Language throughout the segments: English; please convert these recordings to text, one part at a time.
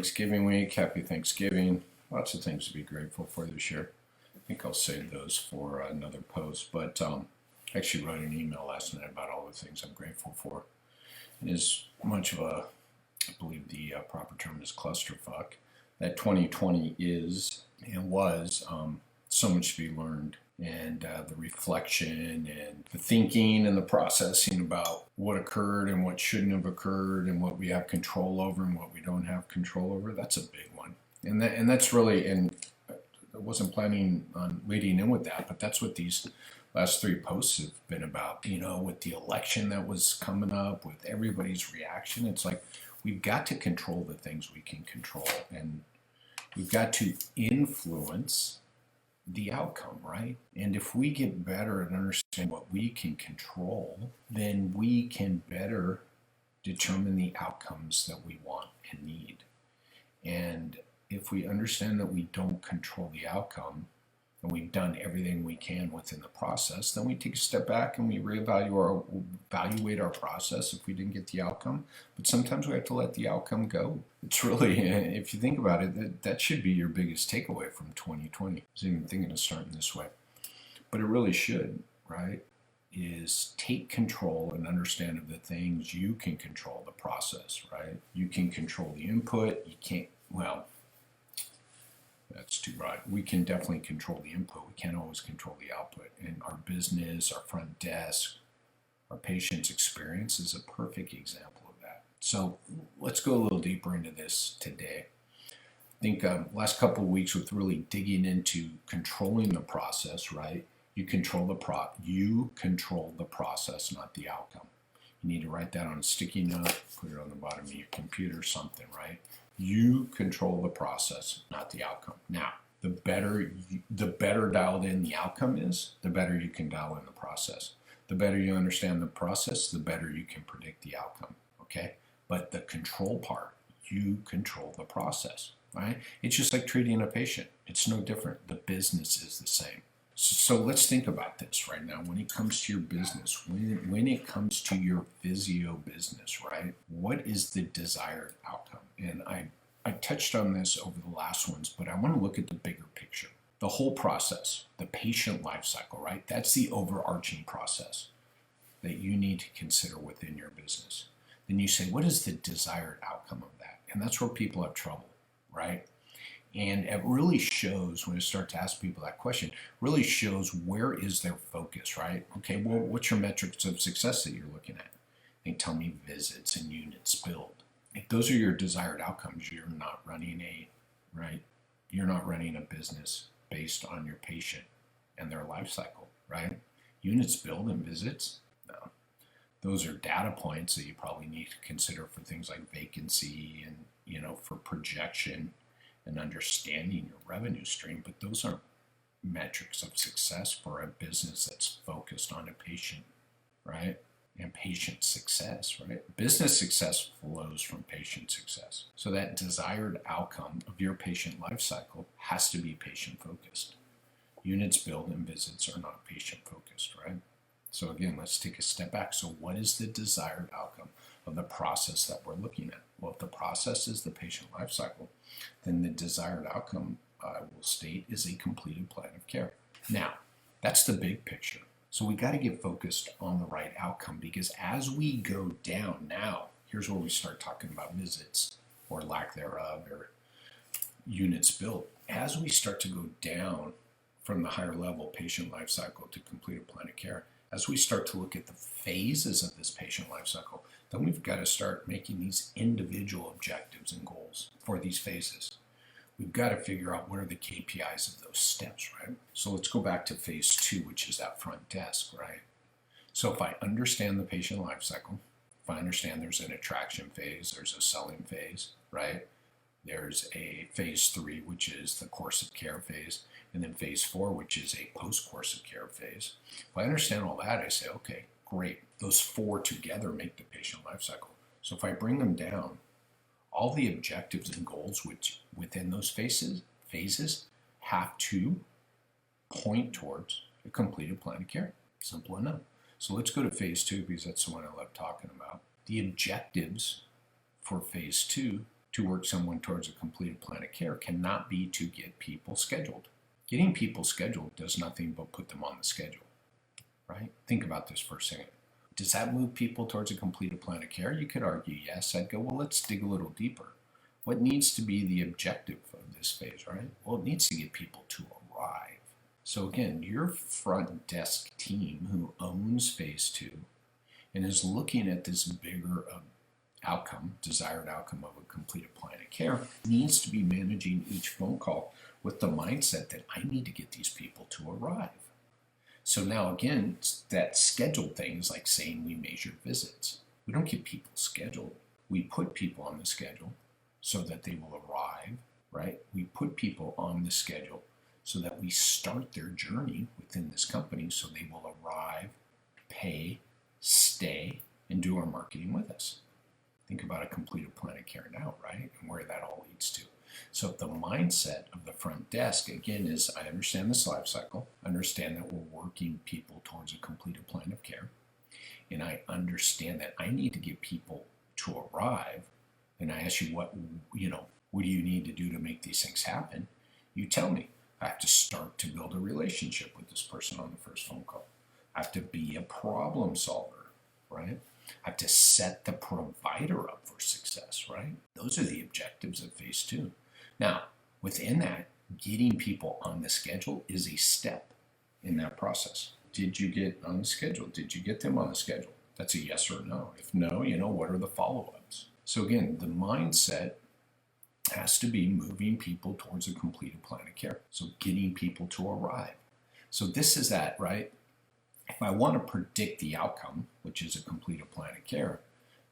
Thanksgiving week. Happy Thanksgiving. Lots of things to be grateful for this year. I think I'll save those for another post. But I actually wrote an email last night about all the things I'm grateful for. And as much of a, I believe the proper term is clusterfuck, that 2020 is and was so much to be learned. And the reflection and the thinking and the processing about what occurred and what shouldn't have occurred and what we have control over and what we don't have control over, that's a big one. And that's really, and I wasn't planning on leading in with that, but that's what these last three posts have been about. You know, with the election that was coming up, with everybody's reaction, it's like we've got to control the things we can control, and we've got to influence the outcome, right? And if we get better at understanding what we can control, then we can better determine the outcomes that we want and need. And if we understand that we don't control the outcome and we've done everything we can within the process, then we take a step back and we evaluate our process if we didn't get the outcome. But sometimes we have to let the outcome go. It's really, if you think about it, that should be your biggest takeaway from 2020. I was even thinking of starting this way. But it really should, right? Is take control and understand of the things you can control, the process, right? You can control the input. You can't, well, that's too broad. We can definitely control the input. We can't always control the output. And our business, our front desk, our patient's experience is a perfect example of that. So let's go a little deeper into this today. I think last couple of weeks with really digging into controlling the process, right? You control the process, not the outcome. You need to write that on a sticky note, put it on the bottom of your computer, something, right? You control the process, not the outcome. Now, the better dialed in the outcome is, the better you can dial in the process. The better you understand the process, the better you can predict the outcome, okay? But the control part, you control the process, right? It's just like treating a patient. It's no different. The business is the same. So let's think about this right now. When it comes to your business, when it comes to your physio business, right? What is the desired outcome? And I touched on this over the last ones, but I want to look at the bigger picture. The whole process, the patient life cycle, right? That's the overarching process that you need to consider within your business. Then you say, what is the desired outcome of that? And that's where people have trouble, right? And it really shows, when I start to ask people that question, really shows where is their focus, right? Okay, well, what's your metrics of success that you're looking at? They tell me visits and units billed. If those are your desired outcomes, you're not running You're not running a business based on your patient and their life cycle, right? Units billed and visits, no. Those are data points that you probably need to consider for things like vacancy and, for projection and understanding your revenue stream, but those aren't metrics of success for a business that's focused on a patient, right? And patient success, right? Business success flows from patient success. So that desired outcome of your patient life cycle has to be patient focused. Units billed and visits are not patient focused, right? So again, let's take a step back. So what is the desired outcome of the process that we're looking at? Well, if the process is the patient life cycle, then the desired outcome, I will state, is a completed plan of care. Now, that's the big picture. So we got to get focused on the right outcome, because as we go down now, here's where we start talking about visits or lack thereof, or units billed. As we start to go down from the higher level patient life cycle to completed plan of care, as we start to look at the phases of this patient life cycle, then we've got to start making these individual objectives and goals for these phases. We've got to figure out what are the KPIs of those steps, right? So let's go back to phase 2, which is that front desk, right? So if I understand the patient life cycle, if I understand there's an attraction phase, there's a selling phase, right? There's a phase 3, which is the course of care phase, and then phase 4, which is a post-course of care phase. If I understand all that, I say, okay, great. Those 4 together make the patient life cycle. So if I bring them down, all the objectives and goals which within those phases have to point towards a completed plan of care. Simple enough. So let's go to phase 2, because that's the one I love talking about. The objectives for phase 2 to work someone towards a completed plan of care cannot be to get people scheduled. Getting people scheduled does nothing but put them on the schedule, right? Think about this for a second. Does that move people towards a completed plan of care? You could argue yes. I'd go, well, let's dig a little deeper. What needs to be the objective of this phase, right? Well, it needs to get people to arrive. So again, your front desk team who owns phase 2 and is looking at this bigger outcome, desired outcome of a completed plan of care, needs to be managing each phone call with the mindset that I need to get these people to arrive. So now again, that scheduled thing is like saying we measure visits. We don't get people scheduled. We put people on the schedule so that they will arrive, right? We put people on the schedule so that we start their journey within this company so they will arrive, pay, stay, and do our marketing with us. Think about a completed plan of care now, right? And where that all leads to. So the mindset of the front desk, again, is I understand this life cycle, understand that we're working people towards a completed plan of care, and I understand that I need to get people to arrive, and I ask you, what do you need to do to make these things happen? You tell me. I have to start to build a relationship with this person on the first phone call. I have to be a problem solver, right? I have to set the provider up for success, right? Those are the objectives of phase 2. Now, within that, getting people on the schedule is a step in that process. Did you get on the schedule? Did you get them on the schedule? That's a yes or no. If no, what are the follow-ups? So again, the mindset has to be moving people towards a completed plan of care. So getting people to arrive. So this is that, right? If I want to predict the outcome, which is a completed plan of care,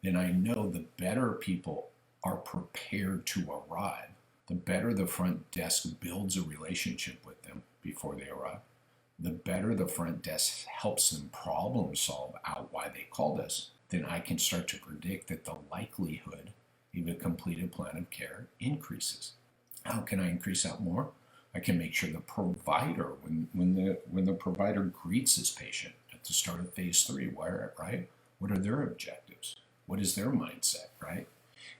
then I know the better people are prepared to arrive, the better the front desk builds a relationship with them before they arrive, the better the front desk helps them problem solve out why they called us, then I can start to predict that the likelihood of a completed plan of care increases. How can I increase that more? I can make sure the provider, when the provider greets his patient at the start of phase 3, right? What are their objectives? What is their mindset, right?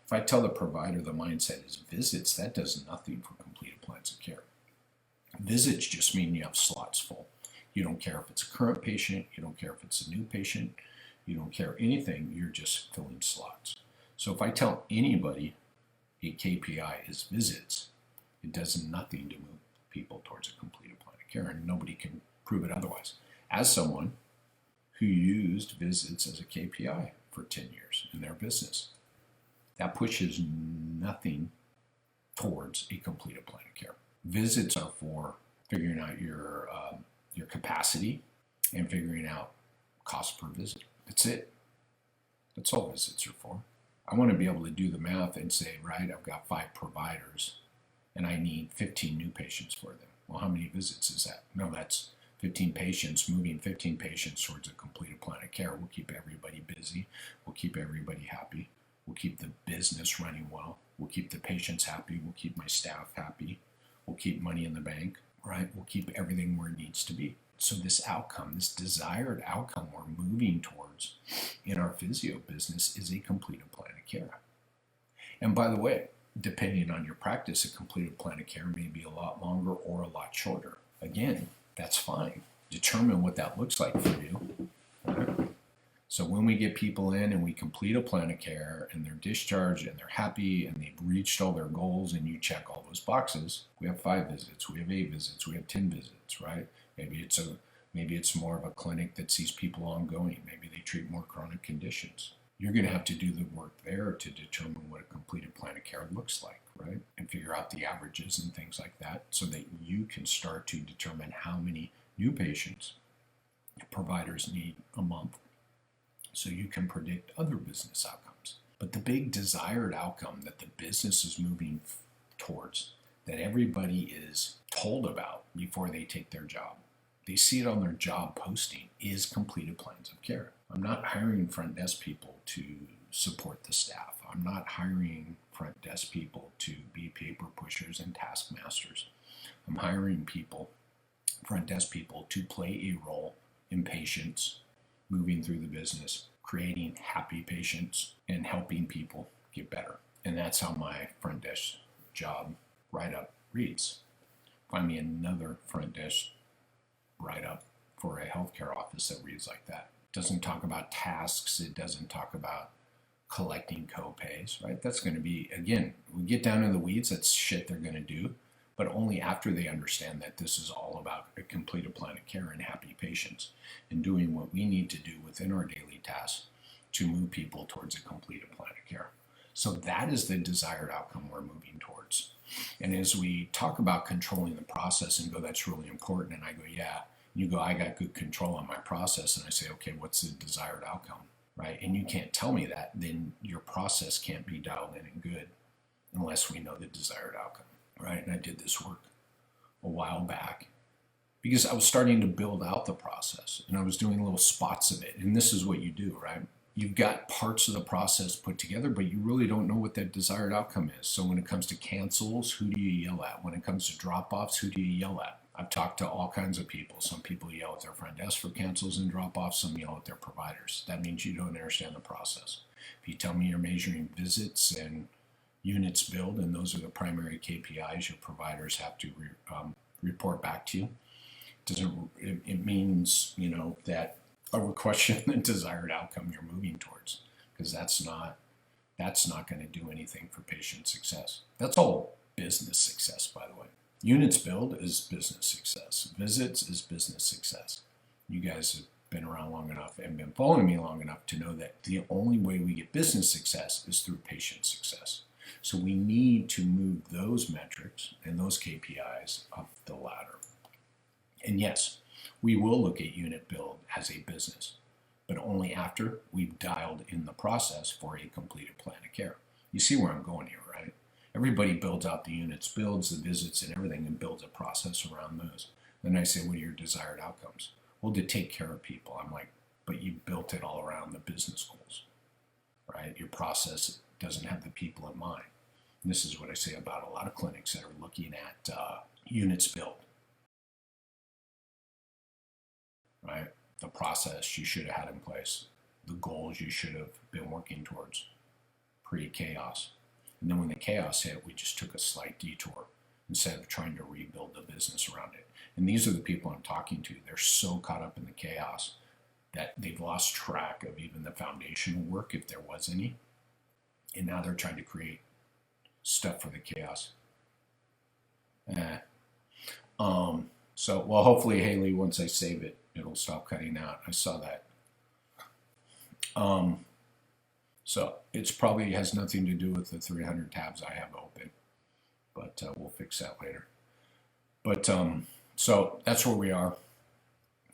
If I tell the provider the mindset is visits, that does nothing for completed plans of care. Visits just mean you have slots full. You don't care if it's a current patient, you don't care if it's a new patient, you don't care anything, you're just filling slots. So if I tell anybody a KPI is visits, it does nothing to move people towards a completed plan of care, and nobody can prove it otherwise. As someone who used visits as a KPI for 10 years in their business, that pushes nothing towards a completed plan of care. Visits are for figuring out your capacity and figuring out cost per visit. That's it. That's all visits are for. I want to be able to do the math and say, right, I've got 5 providers and I need 15 new patients for them. Well, how many visits is that? No, that's 15 patients, moving 15 patients towards a completed plan of care. We'll keep everybody busy. We'll keep everybody happy. We'll keep the business running well. We'll keep the patients happy. We'll keep my staff happy. We'll keep money in the bank, right? We'll keep everything where it needs to be. So this outcome, this desired outcome we're moving towards in our physio business is a completed plan of care. And by the way, depending on your practice, a completed plan of care may be a lot longer or a lot shorter. Again, that's fine. Determine what that looks like for you. Right? So when we get people in and we complete a plan of care and they're discharged and they're happy and they've reached all their goals and you check all those boxes, we have 5 visits, we have 8 visits, we have 10 visits, right? Maybe it's more of a clinic that sees people ongoing. Maybe they treat more chronic conditions. You're going to have to do the work there to determine what a completed plan of care looks like, right? And figure out the averages and things like that so that you can start to determine how many new patients providers need a month so you can predict other business outcomes. But the big desired outcome that the business is moving towards, that everybody is told about before they take their job, they see it on their job posting, is completed plans of care. I'm not hiring front desk people to support the staff. I'm not hiring front desk people to be paper pushers and taskmasters. I'm hiring front desk people to play a role in patients moving through the business, creating happy patients, and helping people get better. And that's how my front desk job write-up reads. Find me another front desk write-up for a healthcare office that reads like that. It doesn't talk about tasks. It doesn't talk about collecting co-pays, right? That's going to be, again, we get down in the weeds, that's shit they're going to do, but only after they understand that this is all about a completed plan of care and happy patients and doing what we need to do within our daily tasks to move people towards a completed plan of care. So that is the desired outcome we're moving towards. And as we talk about controlling the process and go, that's really important, and I go, yeah, and you go, I got good control on my process, and I say, okay, what's the desired outcome? Right? And you can't tell me that, then your process can't be dialed in and good unless we know the desired outcome, right? And I did this work a while back because I was starting to build out the process and I was doing little spots of it. And this is what you do, right? You've got parts of the process put together, but you really don't know what that desired outcome is. So when it comes to cancels, who do you yell at? When it comes to drop-offs, who do you yell at? I've talked to all kinds of people. Some people yell at their front desk for cancels and drop-offs. Some yell at their providers. That means you don't understand the process. If you tell me you're measuring visits and units billed, and those are the primary KPIs your providers have to report back to you, it means, that we're questioning the desired outcome you're moving towards, because that's not going to do anything for patient success. That's all business success, by the way. Units billed is business success. Visits is business success. You guys have been around long enough and been following me long enough to know that the only way we get business success is through patient success. So we need to move those metrics and those KPIs up the ladder. And yes, we will look at unit billed as a business, but only after we've dialed in the process for a completed plan of care. You see where I'm going here, right? Everybody builds out the units, builds the visits and everything, and builds a process around those. Then I say, what are your desired outcomes? Well, to take care of people. I'm like, but you built it all around the business goals, right? Your process doesn't have the people in mind. And this is what I say about a lot of clinics that are looking at units built, right? The process you should have had in place, the goals you should have been working towards pre-chaos. And then when the chaos hit, we just took a slight detour instead of trying to rebuild the business around it. And these are the people I'm talking to. They're so caught up in the chaos that they've lost track of even the foundational work, if there was any. And now they're trying to create stuff for the chaos. So, well, hopefully, Haley, once I save it, it'll stop cutting out. I saw that. So it's probably has nothing to do with the 300 tabs I have open, but we'll fix that later. But so that's where we are.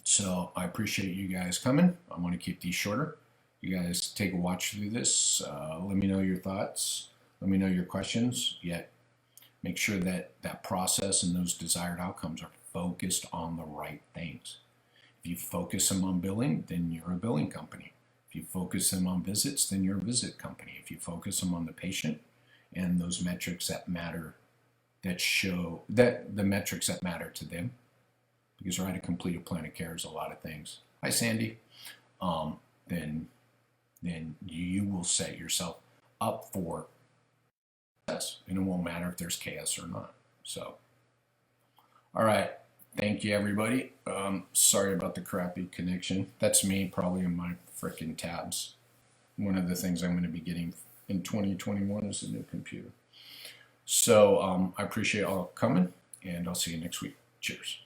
So I appreciate you guys coming. I want to keep these shorter. You guys take a watch through this. Let me know your thoughts. Let me know your questions. Yet make sure that that process and those desired outcomes are focused on the right things. If you focus them on billing, then you're a billing company. If you focus them on visits, then you're a visit company. If you focus them on the patient and those metrics that matter, that show that the metrics that matter to them, because right, a completed plan of care is a lot of things. Hi, Sandy. Then you will set yourself up for success, and it won't matter if there's chaos or not. So, all right. Thank you, everybody. Sorry about the crappy connection. That's me, probably in my frickin' tabs. One of the things I'm going to be getting in 2021 is a new computer. So I appreciate all coming, and I'll see you next week. Cheers.